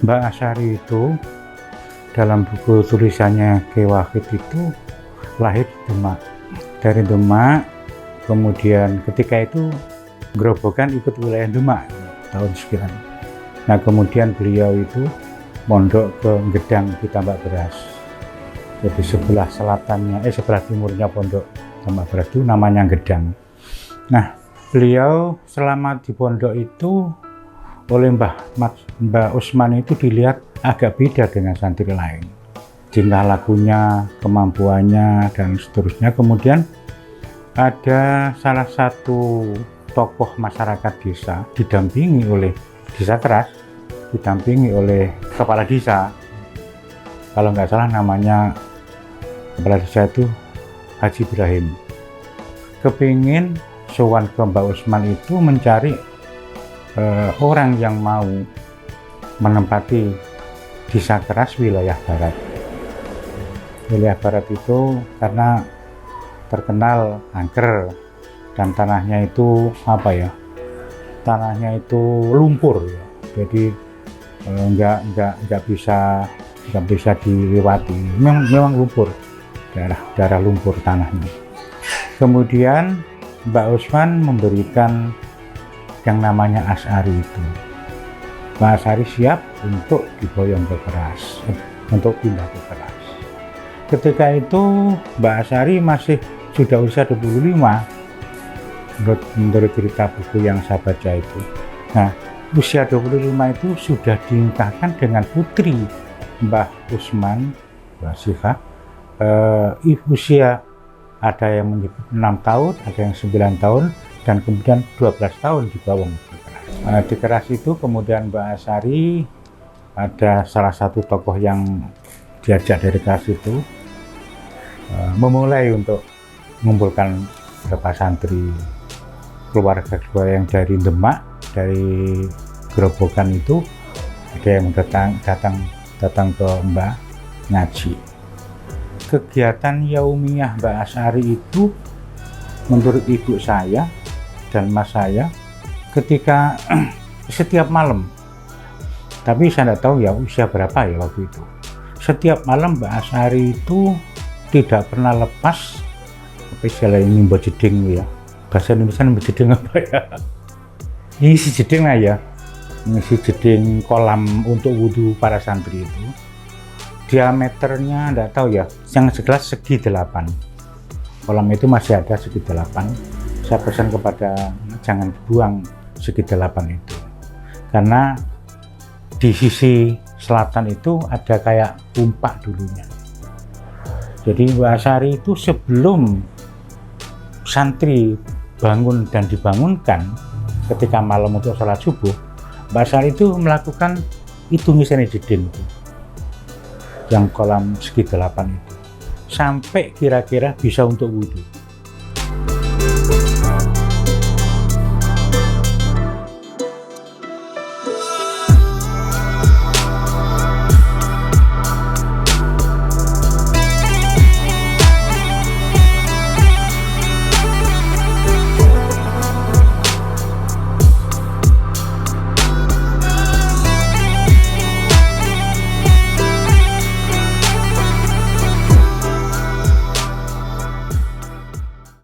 Mbak Asari itu dalam buku tulisannya Ki Wahid itu lahir di Demak. Dari Demak, kemudian ketika itu Grobogan ikut wilayah Demak tahun sekian. Nah kemudian beliau itu mondok ke Gedang di Tambak Beras. Jadi sebelah selatannya, sebelah timurnya pondok Tambak Beras itu namanya Gedang. Nah beliau selama di pondok itu oleh Mbah Usman itu dilihat agak beda dengan santri lain, tingkah lakunya, kemampuannya dan seterusnya. Kemudian ada salah satu tokoh masyarakat desa didampingi oleh desa keras, didampingi oleh kepala desa, kalau nggak salah namanya kepala desa itu Haji Ibrahim, kepingin sowan ke Mbah Usman itu mencari orang yang mau menempati desa keras wilayah barat. Wilayah barat itu karena terkenal angker dan tanahnya itu tanahnya itu lumpur ya. Jadi nggak bisa dilewati. Memang lumpur, daerah lumpur tanahnya. Kemudian Mbak Usman memberikan yang namanya Asari itu. Mbak Asari siap untuk diboyong ke keras, untuk pindah ke keras. Ketika itu Mbak Asari masih sudah usia 25 menurut cerita buku yang saya baca itu. Nah usia 25 itu sudah dinikahkan dengan putri Mbah Usman, Mbak Sifah. Usia ada yang menyebut 6 tahun, ada yang 9 tahun, dan kemudian 12 tahun dibawa ke keras. Di keras itu kemudian Mbak Asari ada salah satu tokoh yang diajak dari keras itu memulai untuk mengumpulkan beberapa santri, keluarga yang dari Demak, dari Grobogan itu ada yang datang ke Mbak ngaji. Kegiatan yaumiyah Mbak Asari itu menurut ibu saya dan mas saya ketika setiap malam, tapi saya tidak tahu ya usia berapa ya waktu itu, setiap malam Mbak Asari itu tidak pernah lepas istilah ini mbok jeding ya, bahasa Indonesia mbok jeding apa ya, ngisi jeding lah ya, ngisi jeding kolam untuk wudhu para santri itu. Diameternya tidak tahu ya, yang jelas segi 8. Kolam itu masih ada segi 8. Saya pesan kepada jangan buang segi 8 itu, karena di sisi selatan itu ada kayak umpak dulunya. Jadi Mbak Asari itu sebelum santri bangun dan dibangunkan ketika malam untuk sholat subuh, Mbak Asari itu melakukan itu misalnya jeding itu, yang kolam segi 8 itu, sampai kira-kira bisa untuk wudhu.